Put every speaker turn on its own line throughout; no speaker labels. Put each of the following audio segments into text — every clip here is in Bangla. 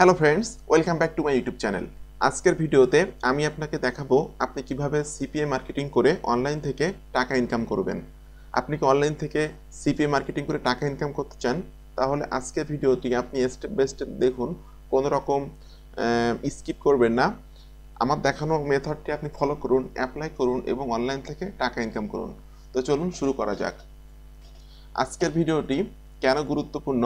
Hello friends, welcome back to my YouTube channel. আজকের ভিডিওতে আমি আপনাকে দেখাবো আপনি কিভাবে সিপিএ মার্কেটিং করে অনলাইন থেকে টাকা ইনকাম করবেন। আপনি কি অনলাইন থেকে সিপিএ মার্কেটিং করে টাকা ইনকাম করতে চান? তাহলে আজকের ভিডিওটি আপনি স্টেপ বাই স্টেপ দেখুন, কোনো রকম স্কিপ করবেন না। আমার দেখানো মেথডটি আপনি ফলো করুন, অ্যাপ্লাই করুন এবং অনলাইন থেকে টাকা ইনকাম করুন। তো চলুন শুরু করা যাক। আজকের ভিডিওটি কেন গুরুত্বপূর্ণ?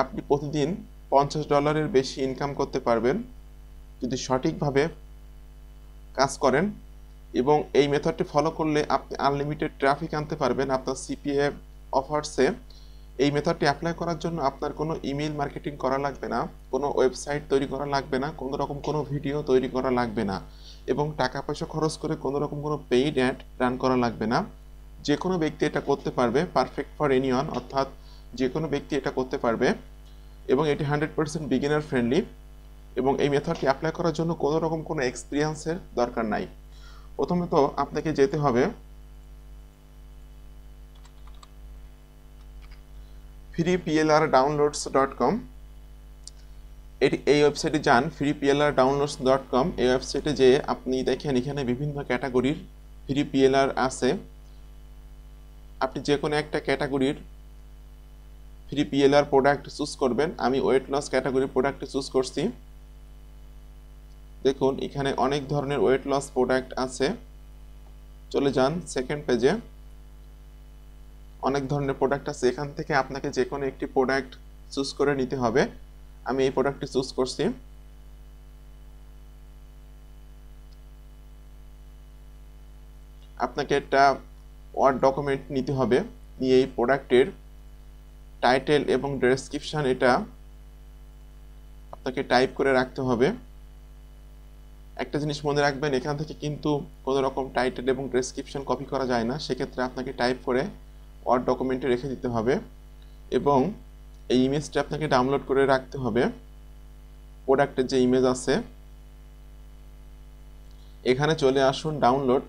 আপনি প্রতিদিন $50 বেশি ইনকাম করতে পারবেন যদি সঠিকভাবে কাজ করেন, এবং এই মেথডটি ফলো করলে আপনি আনলিমিটেড ট্রাফিক আনতে পারবেন আপনার সিপিএ অফার্সে। এই মেথডটি অ্যাপ্লাই করার জন্য আপনার কোনো ইমেল মার্কেটিং করা লাগবে না, কোনো ওয়েবসাইট তৈরি করা লাগবে না, কোনো রকম কোনো ভিডিও তৈরি করা লাগবে না, এবং টাকা পয়সা খরচ করে কোনো রকম কোনো পেইড অ্যাড রান করা লাগবে না। যে কোনো ব্যক্তি এটা করতে পারবে, পারফেক্ট ফর এনিওয়ান, অর্থাৎ যে কোনো ব্যক্তি এটা করতে পারবে, এবং এটি 100% বিগিনার ফ্রেন্ডলি। এবং এই মেথডটি অ্যাপ্লাই করার জন্য কোনো রকম কোনো এক্সপিরিয়েন্সের দরকার নাই। প্রথমত আপনাকে যেতে হবে freeplrdownloads.com। এই ওয়েবসাইটে যান, freeplrdownloads.com। এই ওয়েবসাইটে যেয়ে আপনি দেখেন এখানে বিভিন্ন ক্যাটাগরির ফ্রি পিএলআর আছে। আপনি যে কোনো একটা ক্যাটাগরির ফ্রি পিএলআর প্রোডাক্ট চুজ করবেন। আমি ওয়েট লস ক্যাটাগরির প্রোডাক্ট চুজ করছি। দেখুন এখানে অনেক ধরনের ওয়েট লস প্রোডাক্ট আছে। চলে যান সেকেন্ড পেজে, অনেক ধরনের প্রোডাক্ট আছে। এখান থেকে আপনাকে যে কোনো একটি প্রোডাক্ট চুজ করে নিতে হবে। আমি এই প্রোডাক্টটি চুজ করছি। আপনাকে একটা ওয়ার্ড ডকুমেন্ট নিতে হবে, নিয়ে এই প্রোডাক্টের টাইটেল এবং ডেসক্রিপশন এটা আপনাকে টাইপ করে রাখতে হবে। একটা জিনিস মনে রাখবেন, এখান থেকে কিন্তু কোনো রকম টাইটেল এবং ডেসক্রিপশন কপি করা যায় না, সেক্ষেত্রে আপনাকে টাইপ করে ওয়ার্ড ডকুমেন্টে রেখে দিতে হবে, এবং এই ইমেজটা আপনাকে ডাউনলোড করে রাখতে হবে। প্রোডাক্টের যে ইমেজ আছে এখানে চলে আসুন, ডাউনলোড,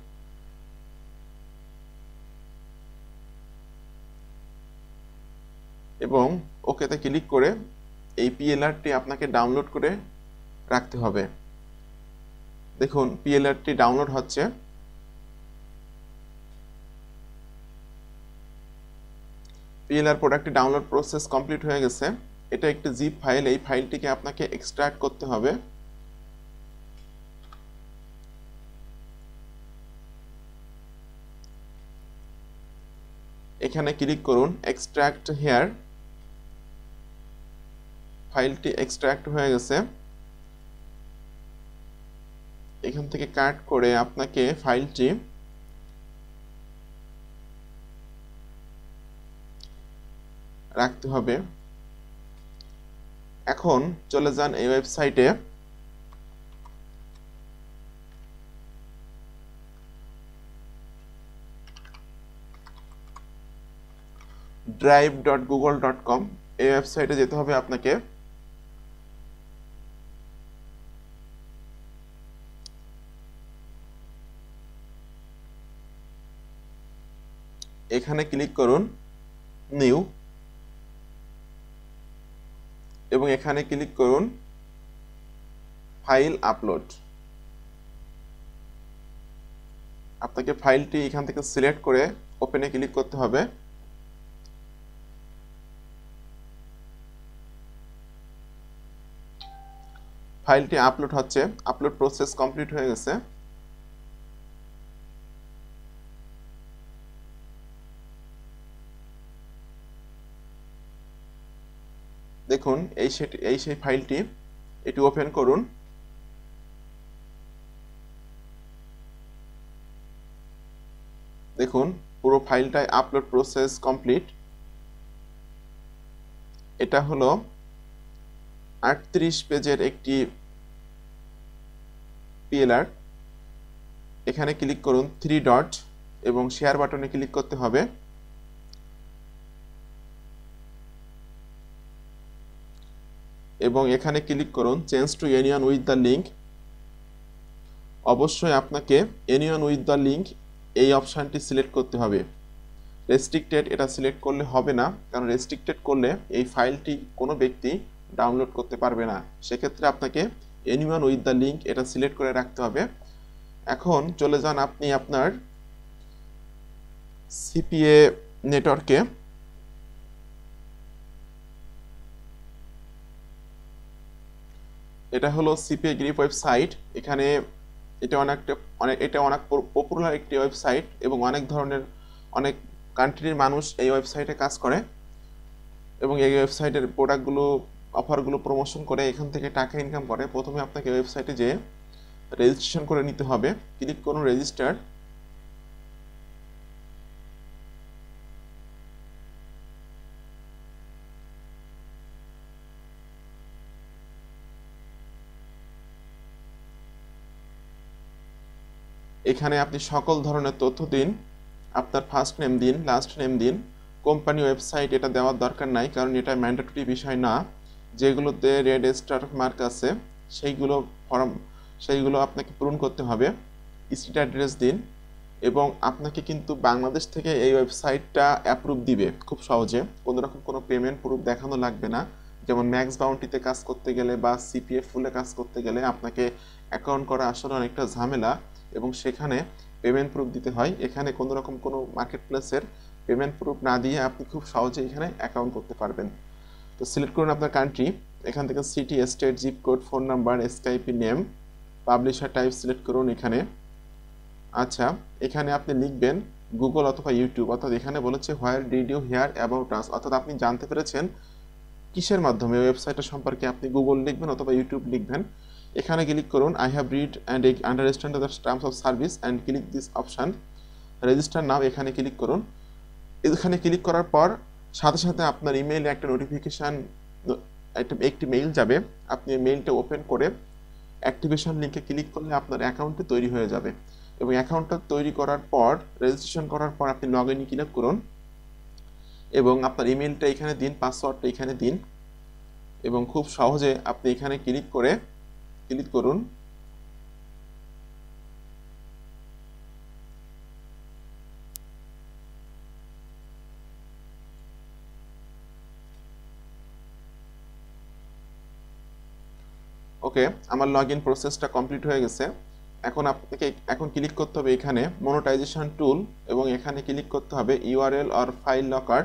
এবং ওকেতে ক্লিক করে এই পিএলআরটি আপনাকে ডাউনলোড করে রাখতে হবে। দেখুন পিএলআরটি ডাউনলোড হচ্ছে। পিএলআর প্রোডাক্টটি ডাউনলোড প্রসেস কমপ্লিট হয়ে গেছে। এটা একটি জিপ ফাইল, এই ফাইলটিকে আপনাকে এক্সট্রাক্ট করতে হবে। এখানে ক্লিক করুন এক্সট্রাক্ট হেয়ার। ফাইলটি এক্সট্রাক্ট হয়ে গেছে। এখান থেকে কাট করে আপনাকে ফাইলটি রাখতে হবে। এখন চলে যান এই ওয়েবসাইটে, drive.google.com। এই ওয়েবসাইটে যেতে হবে আপনাকে। এখানে ক্লিক করুন নিউ, এবং এখানে ক্লিক করুন ফাইল আপলোড। আপনাকে ফাইলটি এখান থেকে সিলেক্ট করে ওপেনে ক্লিক করতে হবে। ফাইলটি আপলোড হচ্ছে, আপলোড প্রসেস কমপ্লিট হয়ে গেছে। দেখুন এই সেই ফাইলটি, এটি ওপেন করুন। দেখুন পুরো ফাইলটাই আপলোড প্রসেস কমপ্লিট। এটা হলো 38 পেজের একটি পিএলআর। এখানে ক্লিক করুন 3 ডট এবং শেয়ার বাটনে ক্লিক করতে হবে। এবং এখানে ক্লিক করুন change to anyone with the link. অবশ্যই আপনাকে এনিওয়ান উইথ দ্য লিঙ্ক এই অপশানটি সিলেক্ট করতে হবে। রেস্ট্রিক্টেড এটা সিলেক্ট করলে হবে না, কারণ রেস্ট্রিক্টেড করলে এই ফাইলটি কোনো ব্যক্তি ডাউনলোড করতে পারবে না। সেক্ষেত্রে আপনাকে এনিওয়ান উইথ দ্য লিঙ্ক এটা সিলেক্ট করে রাখতে হবে। এখন চলে যান আপনি আপনার সিপিএ নেটওয়ার্কে। এটা হলো সিপিএ গ্রিপ ওয়েবসাইট। এখানে এটা অনেক পপুলার একটি ওয়েবসাইট এবং অনেক কান্ট্রির মানুষ এই ওয়েবসাইটে কাজ করে এবং এই ওয়েবসাইটের প্রোডাক্টগুলো অফারগুলো প্রমোশন করে এখান থেকে টাকা ইনকাম করে। প্রথমে আপনাকে ওয়েবসাইটে যেয়ে রেজিস্ট্রেশন করে নিতে হবে। ক্লিক করুন রেজিস্টার। এখানে আপনি সকল ধরনের তথ্য দিন। আপনার ফার্স্ট নেম দিন, লাস্ট নেম দিন। কোম্পানি ওয়েবসাইট এটা দেওয়ার দরকার নাই, কারণ এটা ম্যান্ডেটরি বিষয় না। যেগুলোতে রেড স্টার মার্ক আছে সেইগুলো আপনাকে পূরণ করতে হবে। স্ট্রিট অ্যাড্রেস দিন এবং আপনাকে কিন্তু বাংলাদেশ থেকে এই ওয়েবসাইটটা অ্যাপ্রুভ দিবে খুব সহজে। কোনো পেমেন্ট প্রুফ দেখানো লাগবে না। যেমন ম্যাক্স বাউন্টিতে কাজ করতে গেলে বা সিপিএফ ফুলে কাজ করতে গেলে আপনাকে অ্যাকাউন্ট করা আসলে অনেকটা ঝামেলা এবং সেখানে পেমেন্ট প্রুফ দিতে হয়। এখানে কোনো মার্কেট প্লেসের পেমেন্ট প্রুফ না দিয়ে আপনি খুব সহজে এখানে অ্যাকাউন্ট করতে পারবেন। তো সিলেক্ট করুন আপনার কান্ট্রি। এখান থেকে city, state, zip code, phone number, S K I P name, publisher type select করুন এখানে। আচ্ছা, এখানে আপনি লিখবেন গুগল অথবা ইউটিউব, অর্থাৎ এখানে বলেছে where did you hear about us, অর্থাৎ আপনি জানতে পেরেছেন কিসের মাধ্যমে, ওয়েবসাইটটা সম্পর্কে আপনি গুগল লিখবেন অথবা ইউটিউব লিখবেন। এখানে ক্লিক করুন I have read and understand the terms of service and click this option register নাও। এখানে ক্লিক করুন। এখানে ক্লিক করার পর সাথে সাথে আপনার ইমেইলে একটা নোটিফিকেশান, একটি মেইল যাবে। আপনি মেইলটা ওপেন করে অ্যাক্টিভেশন লিঙ্কে ক্লিক করলে আপনার অ্যাকাউন্টটি তৈরি হয়ে যাবে এবং অ্যাকাউন্টটা তৈরি করার পর, রেজিস্ট্রেশন করার পর আপনি লগ ইনে ক্লিক করুন এবং আপনার ইমেইলটা এখানে দিন, পাসওয়ার্ডটা এখানে দিন এবং খুব সহজে আপনি এখানে ক্লিক করুন। ওকে, আমার লগ ইন প্রসেসটা কমপ্লিট হয়ে গেছে। এখন ক্লিক করতে হবে এখানে মনিটাইজেশন টুল এবং এখানে ক্লিক করতে হবে ইউআরএল অর ফাইল লকার।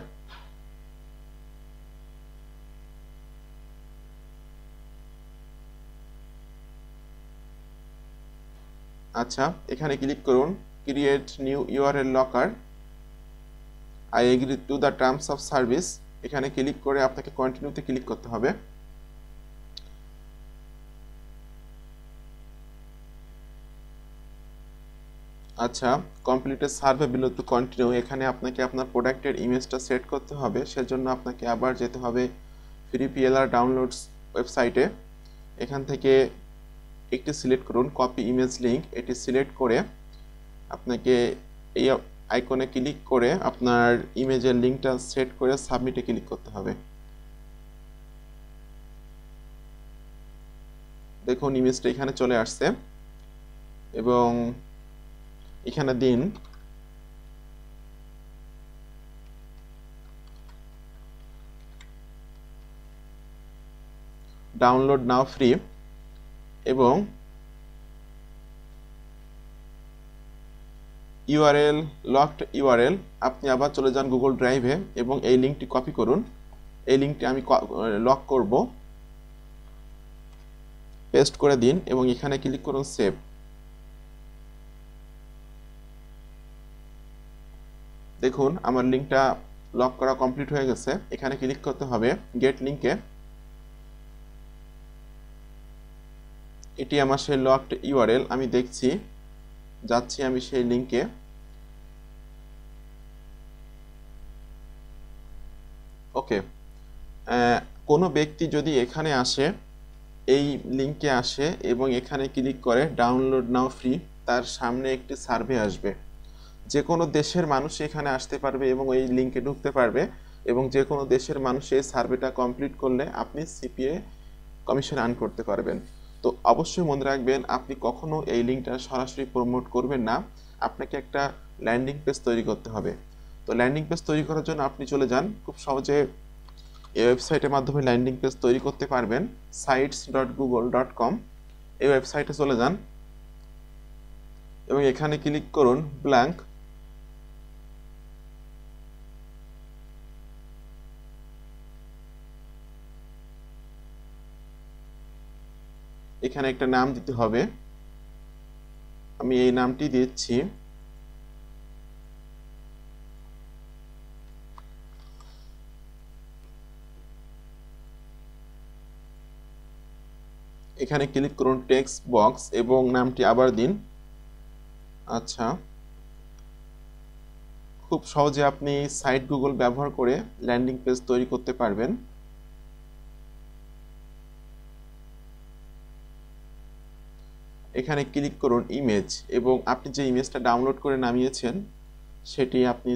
আচ্ছা, এখানে ক্লিক করুন create new URL locker, I agree to the terms of service. এখানে ক্লিক করে আপনাকে কন্টিনিউতে ক্লিক করতে হবে। আচ্ছা, completed survey below to continue. এখানে আপনাকে আপনার প্রোডাক্টের ইমেজটা সেট করতে হবে, সেজন্য আপনাকে আবার যেতে হবে ফ্রি পিএলআর ডাউনলোডস ওয়েবসাইটে। এখান থেকে একটি সিলেক্ট করুন কপি ইমেজ লিঙ্ক। এটি সিলেক্ট করে আপনাকে এই আইকনে ক্লিক করে আপনার ইমেজের লিঙ্কটা সেট করে সাবমিটে ক্লিক করতে হবে। দেখুন ইমেজটা এখানে চলে আসছে এবং এখানে দিন ডাউনলোড নাও ফ্রি এবং ইউআরএল লকড ইউআরএল। আপনি আবার চলে যান গুগল ড্রাইভে এবং এই লিঙ্কটি কপি করুন। এই লিঙ্কটি আমি লক করব, পেস্ট করে দিন এবং এখানে ক্লিক করুন সেভ। দেখুন আমার লিঙ্কটা লক করা কমপ্লিট হয়ে গেছে। এখানে ক্লিক করতে হবে গেট লিঙ্কে। এটি আমার সেই লকড ইউআরএল, আমি দেখছি, যাচ্ছি আমি সেই লিঙ্কে। ওকে, কোনো ব্যক্তি যদি এখানে আসে, এই লিঙ্কে আসে এবং এখানে ক্লিক করে ডাউনলোড নাও ফ্রি, তার সামনে একটি সার্ভে আসবে। যে কোনো দেশের মানুষ এখানে আসতে পারবে এবং এই লিঙ্কে ঢুকতে পারবে এবং যে কোনো দেশের মানুষ এই সার্ভেটা কমপ্লিট করলে আপনি সিপিএ কমিশন আর্ন করতে পারবেন। তো অবশ্যই মনে রাখবেন, আপনি কখনো এই লিঙ্কটা সরাসরি প্রমোট করবেন না, আপনাকে একটা ল্যান্ডিং পেজ তৈরি করতে হবে। তো ল্যান্ডিং পেজ তৈরি করার জন্য আপনি চলে যান খুব সহজে এই ওয়েবসাইটের মাধ্যমে ল্যান্ডিং পেজ তৈরি করতে পারবেন। sites.google.com এই ওয়েবসাইটে চলে যান এবং এখানে ক্লিক করুন ব্ল্যাঙ্ক। এখানে একটা নাম দিতে হবে, আমি এই নামটি দিচ্ছি। এখানে ক্লিক করুন টেক্সট বক্স এবং নামটি আবার দিন। আচ্ছা, খুব সহজে আপনি সাইট গুগল ব্যবহার করে ল্যান্ডিং পেজ তৈরি করতে পারবেন। এখানে ক্লিক করুন ইমেজ এবং আপনি যে ইমেজটা ডাউনলোড করে নামিয়েছেন সেটি আপনি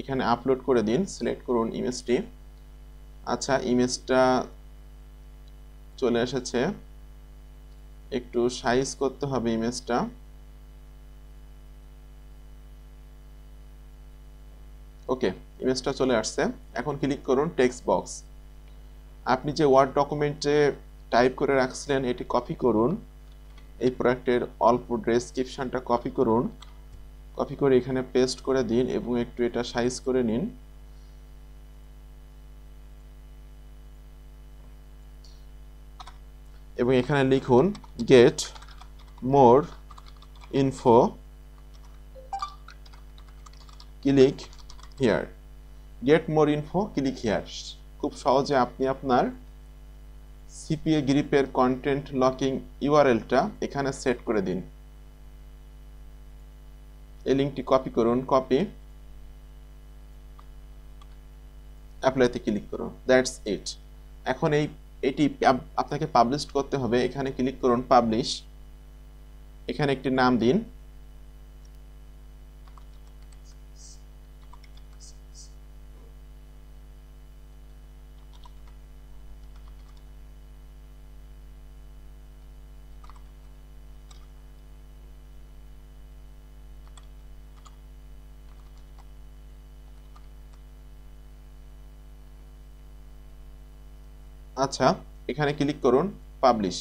এখানে আপলোড করে দিন। সিলেক্ট করুন ইমেজটি। আচ্ছা, ইমেজটা চলে এসেছে, একটু সাইজ করতে হবে ইমেজটা। ওকে, ইমেজটা চলে আসছে। এখন ক্লিক করুন টেক্সট বক্স। আপনি যে ওয়ার্ড ডকুমেন্টে টাইপ করে রাখছিলেন এটি কপি করুন। এই প্রোডাক্টের অল্প ডেসক্রিপশনটা কপি করুন, কপি করে এখানে পেস্ট করে দিন এবং একটু এটা সাইজ করে নিন। এবং এখানে লিখুন get more info click here. Get more info click here. খুব সহজে আপনি আপনার সিপিএ গ্রিপের কন্টেন্ট লকিং ইউআরএলটা এখানে সেট করে দিন। এই লিঙ্কটি কপি করুন, কপি, অ্যাপ্লাইতে ক্লিক করুন। That's it. এখন এটি আপনাকে পাবলিশ করতে হবে। এখানে ক্লিক করুন পাবলিশ। এখানে একটি নাম দিন। আচ্ছা, এখানে ক্লিক করুন পাবলিশ।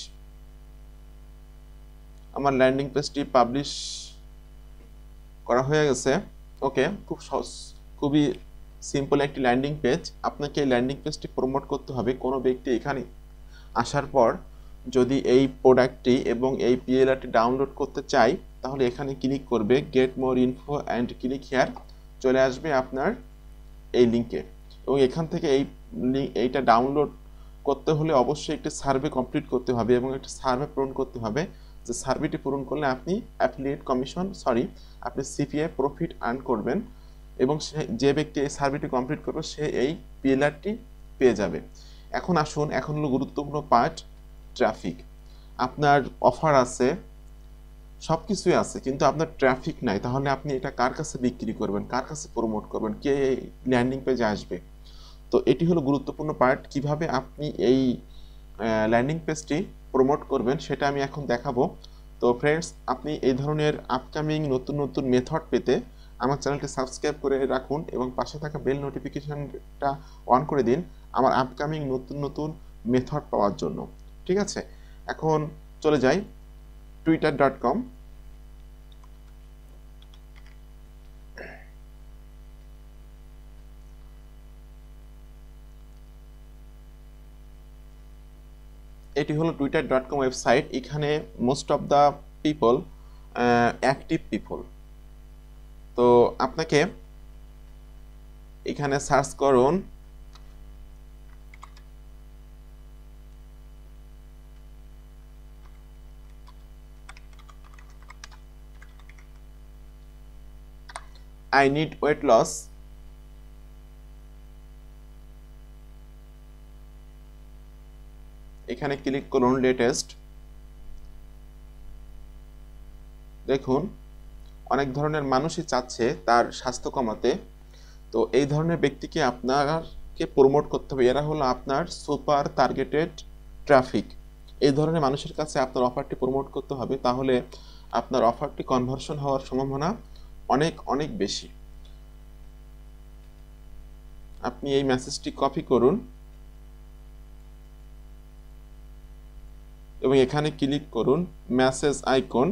আমার ল্যান্ডিং পেজটি পাবলিশ করা হয়ে গেছে। ওকে, খুব সহজ, খুবই সিম্পল একটি ল্যান্ডিং পেজ। আপনাকে এই ল্যান্ডিং পেজটি প্রমোট করতে হবে। কোনো ব্যক্তি এখানে আসার পর যদি এই প্রোডাক্টটি এবং এই পিএলআরটি ডাউনলোড করতে চায় তাহলে এখানে ক্লিক করবে get more info and click here, চলে আসবে আপনার এই লিঙ্কে। এবং এখান থেকে এইটা ডাউনলোড করতে হলে অবশ্যই একটি সার্ভে কমপ্লিট করতে হবে এবং একটি সার্ভে পূরণ করতে হবে। যে সার্ভেটি পূরণ করলে আপনি অ্যাফিলিয়েট কমিশন আপনি সিপিএ প্রফিট আর্ন করবেন এবং যে ব্যক্তি এই সার্ভেটি কমপ্লিট করবে সে এই পিএলআরটি পেয়ে যাবে। এখন আসুন, এখন হলো গুরুত্বপূর্ণ পার্ট, ট্রাফিক। আপনার অফার আছে, সব কিছুই আছে, কিন্তু আপনার ট্রাফিক নাই, তাহলে আপনি এটা কার কাছে বিক্রি করবেন, কার কাছে প্রমোট করবেন, কে ল্যান্ডিং পেজে আসবে? তো এটি হলো গুরুত্বপূর্ণ পার্ট। কিভাবে আপনি এই ল্যান্ডিং পেজটি প্রমোট করবেন সেটা আমি এখন দেখাবো। তো ফ্রেন্ডস, আপনি এই ধরনের আপকামিং নতুন নতুন মেথড পেতে আমার চ্যানেলটি সাবস্ক্রাইব করে রাখুন এবং পাশে থাকা বেল নোটিফিকেশনটা অন করে দিন আমার আপকামিং নতুন নতুন মেথড পাওয়ার জন্য। ঠিক আছে, এখন চলে যাই twitter.com। এটি হলো twitter.com ওয়েবসাইট। এখানে most of the people active people. তো আপনাকে এখানে সার্চ করুন I need weight loss। এখানে ক্লিক করুন লেটেস্ট। দেখুন অনেক ধরনের মানুষই চাচ্ছে তার স্বাস্থ্য কমাতে। তো এই ধরনের ব্যক্তিকে আপনাকে প্রমোট করতে হবে। এরা হলো আপনার সুপার টার্গেটেড ট্রাফিক। এই ধরনের মানুষের কাছে আপনার অফারটি প্রমোট করতে হবে, তাহলে আপনার অফারটি কনভার্সন হওয়ার সম্ভাবনা অনেক অনেক বেশি। আপনি এই মেসেজটি কপি করুন এবং এখানে ক্লিক করুন মেসেজ আইকন।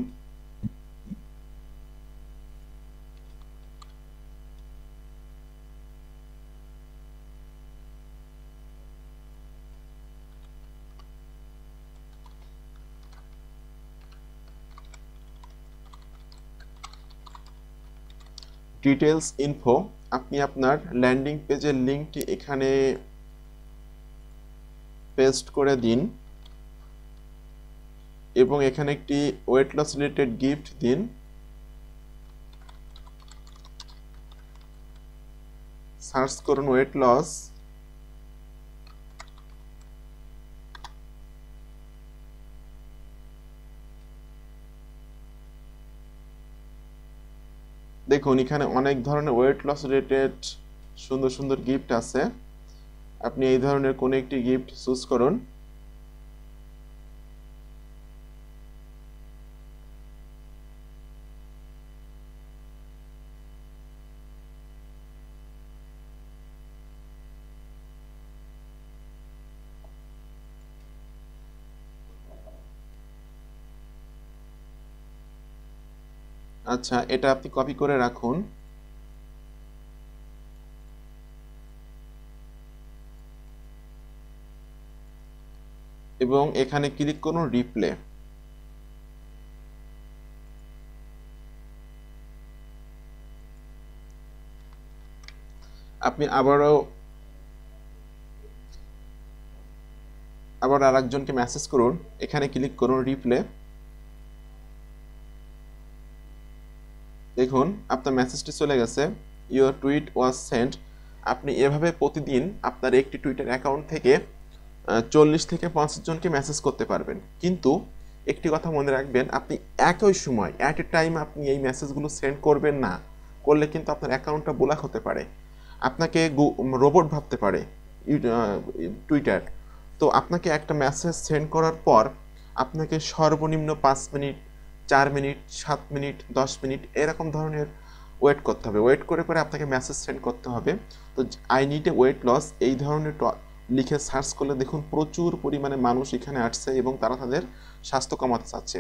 ডিটেলস ইনফো, আপনি আপনার ল্যান্ডিং পেজের লিঙ্কটি এখানে পেস্ট করে দিন এবং এখানে একটি ওয়েট লস রিলেটেড গিফট দিন। সার্চ করুন ওয়েট লস। দেখুন এখানে অনেক ধরনের ওয়েট লস রিলেটেড সুন্দর সুন্দর গিফট আছে, আপনি এই ধরনের কোন একটি গিফট চুজ করুন। আচ্ছা, এটা আপনি কপি করে রাখুন। এবং এখানে ক্লিক করুন রিপ্লে। আপনি আবার আরেকজনকে মেসেজ করুন, এখানে ক্লিক করুন রিপ্লে। দেখুন আপনার মেসেজটি চলে গেছে, ইউর টুইট ওয়াজ সেন্ট। আপনি এভাবে প্রতিদিন আপনার একটি টুইটার অ্যাকাউন্ট থেকে 40 থেকে 50 জনকে মেসেজ করতে পারবেন। কিন্তু একটি কথা মনে রাখবেন, আপনি একই সময় অ্যাট এ টাইম আপনি এই মেসেজগুলো সেন্ড করবেন না, করলে কিন্তু আপনার অ্যাকাউন্টটা ব্লক হতে পারে, আপনাকে রোবট ভাবতে পারে টুইটার। তো আপনাকে একটা মেসেজ সেন্ড করার পর আপনাকে সর্বনিম্ন 5 মিনিট, 4 মিনিট, 7 মিনিট, 10 মিনিট এরকম ধরনের ওয়েট করতে হবে। ওয়েট করে করে আপনাকে মেসেজ সেন্ড করতে হবে। তো I need a weight loss এই ধরনের লিখে সার্চ করলে দেখুন প্রচুর পরিমাণে মানুষ এখানে আসছে এবং তারা তাদের স্বাস্থ্য কমাতে চাচ্ছে।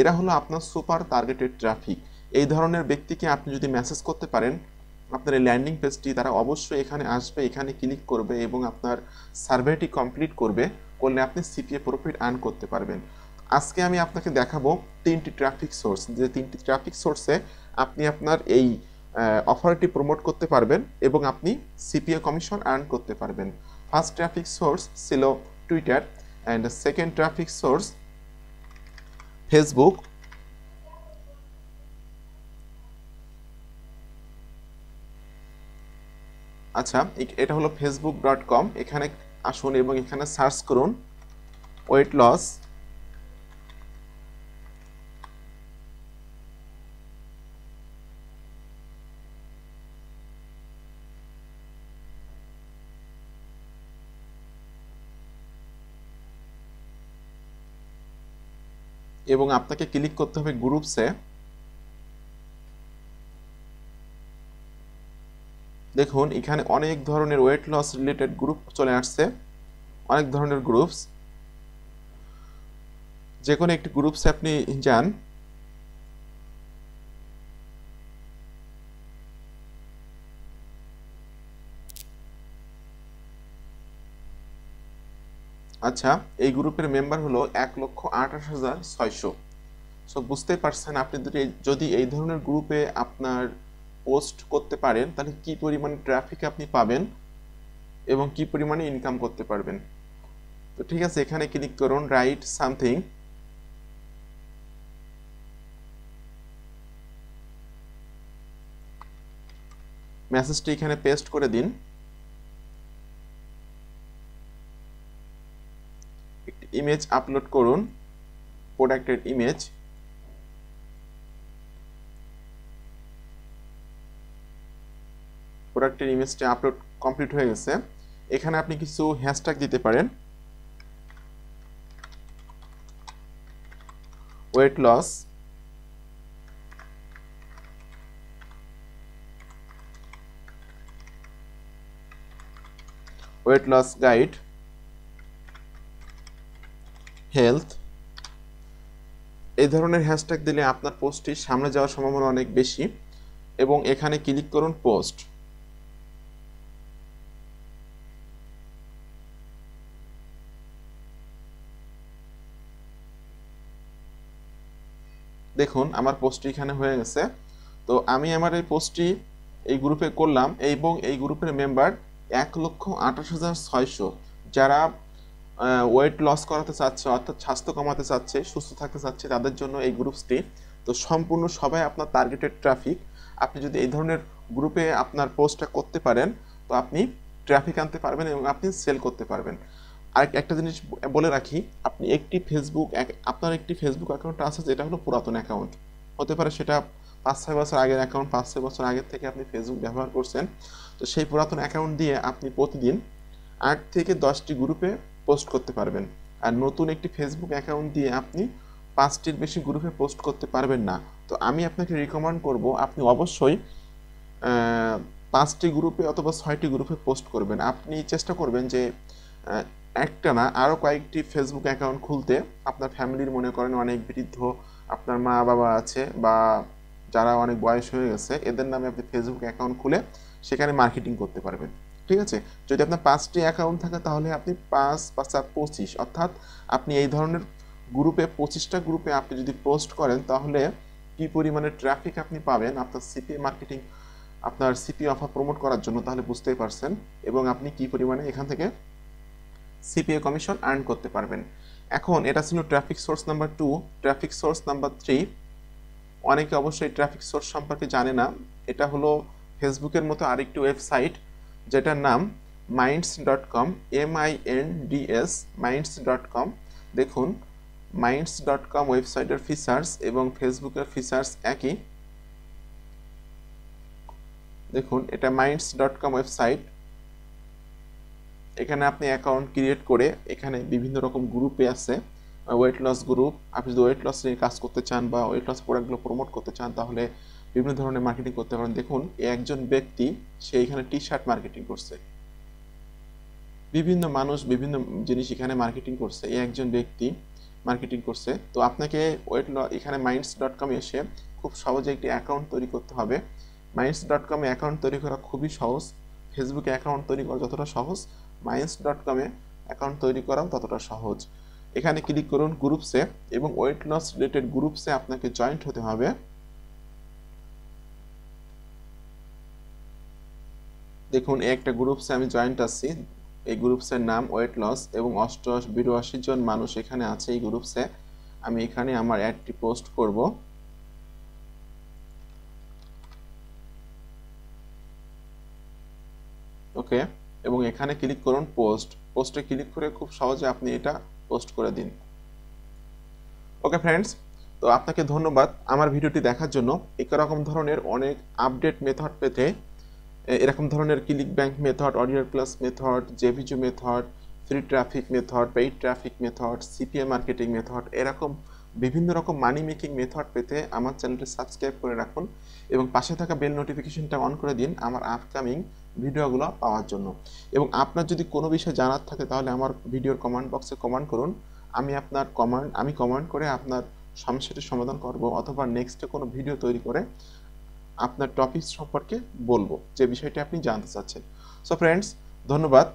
এরা হলো আপনার সুপার টার্গেটেড ট্রাফিক। এই ধরনের ব্যক্তিকে আপনি যদি মেসেজ করতে পারেন, আপনার এই ল্যান্ডিং পেজটি তারা অবশ্যই এখানে আসবে, এখানে ক্লিক করবে এবং আপনার সার্ভেটি কমপ্লিট করলে আপনি সিপিএ প্রফিট আর্ন করতে পারবেন। আজকে আমি আপনাকে দেখাবো 3টি ট্রাফিক সোর্স, যে 3টি ট্রাফিক সোর্সে আপনি আপনার এই অফারটি প্রমোট করতে পারবেন এবং আপনি সিপিএ কমিশন আর্ন করতে পারবেন। ফার্স্ট ট্রাফিক সোর্স ছিল Twitter and second traffic source Facebook. আচ্ছা, এটা হলো facebook.com। এখানে আসুন এবং এখানে সার্চ করুন ওয়েট লস। এবং আপনাকে ক্লিক করতে হবে গ্রুপসে। দেখুন এখানে অনেক ধরনের ওয়েট লস রিলেটেড গ্রুপ চলে আসছে, অনেক ধরনের গ্রুপস। যে কোনো একটি গ্রুপসে আপনি যান। আচ্ছা, এই গ্রুপের মেম্বার হলো 1,28,600। সো বুঝতেই পারছেন, আপনি যদি এই ধরনের গ্রুপে আপনার পোস্ট করতে পারেন তাহলে কি পরিমাণে ট্রাফিক আপনি পাবেন এবং কি পরিমাণে ইনকাম করতে পারবেন। তো ঠিক আছে, এখানে ক্লিক করুন রাইট সামথিং। মেসেজটি এখানে পেস্ট করে দিন। একটি ইমেজ আপলোড করুন, প্রোডাক্টের ইমেজ। প্রোডাক্টের ইমেজটা আপলোড কমপ্লিট হয়ে গেছে। এখানে আপনি কিছু হ্যাশট্যাগ দিতে পারেন, weight loss, weight loss guide, health, এই ধরনের হ্যাশট্যাগ দিলে আপনার পোস্টটি সামনে যাওয়ার সম্ভাবনা অনেক বেশি। এবং এখানে ক্লিক করুন পোস্ট। দেখুন আমার পোস্টটি এখানে হয়ে গেছে। তো আমি আমার এই পোস্টটি এই গ্রুপে করলাম এবং এই গ্রুপের মেম্বার 1,28,600 যারা ওয়েট লস করাতে চাচ্ছে, অর্থাৎ স্বাস্থ্য কমাতে চাচ্ছে, সুস্থ থাকতে চাচ্ছে, তাদের জন্য এই গ্রুপটি। তো সম্পূর্ণ সবাই আপনার টার্গেটেড ট্রাফিক। আপনি যদি এই ধরনের গ্রুপে আপনার পোস্টটা করতে পারেন তো আপনি ট্রাফিক আনতে পারবেন এবং আপনি সেল করতে পারবেন। আর একটা জিনিস বলে রাখি, আপনি আপনার একটি ফেসবুক অ্যাকাউন্ট আছে যেটা হলো পুরাতন অ্যাকাউন্ট হতে পারে, সেটা 5-6 বছর আগের অ্যাকাউন্ট, 5-6 বছর আগের থেকে আপনি ফেসবুক ব্যবহার করছেন। তো সেই পুরাতন অ্যাকাউন্ট দিয়ে আপনি প্রতিদিন 8 থেকে 10টি গ্রুপে পোস্ট করতে পারবেন। আর নতুন একটি ফেসবুক অ্যাকাউন্ট দিয়ে আপনি 5টির বেশি গ্রুপে পোস্ট করতে পারবেন না। তো আমি আপনাকে রিকমেন্ড করব আপনি অবশ্যই 5টি গ্রুপে অথবা 6টি গ্রুপে পোস্ট করবেন। আপনি চেষ্টা করবেন যে একটা না আরও কয়েকটি ফেসবুক অ্যাকাউন্ট খুলতে। আপনার ফ্যামিলির মনে করেন অনেক বৃদ্ধ আপনার মা বাবা আছে বা যারা অনেক বয়স হয়ে গেছে, এদের নামে আপনি ফেসবুক অ্যাকাউন্ট খুলে সেখানে মার্কেটিং করতে পারবেন। ঠিক আছে, যদি আপনার 5টি অ্যাকাউন্ট থাকে তাহলে আপনি 5-5-25 অর্থাৎ আপনি এই ধরনের গ্রুপে 25টা গ্রুপে আপনি যদি পোস্ট করেন তাহলে কি পরিমাণে ট্রাফিক আপনি পাবেন আপনার সিপিএ মার্কেটিং, আপনার সিপি অফার প্রমোট করার জন্য, তাহলে বুঝতেই পারছেন। এবং আপনি কি পরিমাণে এখান থেকে সিপিএ কমিশন আর্ন করতে পারবেন। এখন এটা ছিল traffic source number 2। Traffic source number 3, অনেকে অবশ্যই ট্রাফিক সোর্স সম্পর্কে জানে না। এটা হলো ফেসবুকের মতো আরেকটি ওয়েবসাইট যেটার নাম minds.com, MINDS, minds.com। দেখুন minds.com ওয়েবসাইটের ফিচার্স এবং ফেসবুকের ফিচার্স একই। দেখুন এটা minds.com ওয়েবসাইট। এখানে আপনি অ্যাকাউন্ট ক্রিয়েট করে এখানে বিভিন্ন রকম গ্রুপে আছে, ওয়েট লস গ্রুপ। আপনি যদি ওয়েট লস নিয়ে কাজ করতে চান বা ওয়েট লস প্রোডাক্টগুলো প্রমোট করতে চান তাহলে বিভিন্ন ধরনের মার্কেটিং করতে পারেন। দেখুন একজন ব্যক্তি সে এখানে টি শার্ট মার্কেটিং করছে, বিভিন্ন মানুষ বিভিন্ন জিনিস এখানে মার্কেটিং করছে, এই একজন ব্যক্তি মার্কেটিং করছে। তো আপনাকে এখানে minds.com এসে খুব সহজে একটি অ্যাকাউন্ট তৈরি করতে হবে। minds.com এ অ্যাকাউন্ট তৈরি করা খুবই সহজ। ফেসবুকে অ্যাকাউন্ট তৈরি করা যতটা সহজ, minds.com এ অ্যাকাউন্ট তৈরি করাও ততটা সহজ। এখানে ক্লিক করুন গ্রুপসে এবং ওয়েট লস রিলেটেড গ্রুপসে আপনাকে জয়েন্ট হতে হবে। দেখুন একটা গ্রুপসে আমি জয়েন্ট আছি। এই গ্রুপসের নাম ওয়েট লস এবং 88-82 জন মানুষ এখানে আছে এই গ্রুপসে। আমি এখানে আমার অ্যাডটি পোস্ট করব। ওকে, এবং এখানে ক্লিক করুন পোস্টে ক্লিক করে খুব সহজে আপনি এটা পোস্ট করে দিন। ওকে ফ্রেন্ডস, তো আপনাকে ধন্যবাদ আমার ভিডিওটি দেখার জন্য। এরকম ধরনের অনেক আপডেট মেথড পেতে, এরকম ধরনের click bank method, audio plus method, জেভিজু method, free traffic method, paid traffic method, CPA marketing method, এরকম বিভিন্ন রকম মানি মেকিং মেথড পেতে আমার চ্যানেলটি সাবস্ক্রাইব করে রাখুন এবং পাশে থাকা বেল নোটিফিকেশনটা অন করে দিন আমার আপকামিং ভিডিওগুলো পাওয়ার জন্য। এবং আপনার যদি কোনো বিষয় জানার থাকে তাহলে আমার ভিডিওর কমেন্ট বক্সে কমেন্ট করুন। আমি কমেন্ট করে আপনার সমস্যাটির সমাধান করব অথবা নেক্সটে কোনো ভিডিও তৈরি করে আপনার টপিক সম্পর্কে বলবো যে বিষয়টি আপনি জানতে চাচ্ছেন। সো ফ্রেন্ডস, ধন্যবাদ।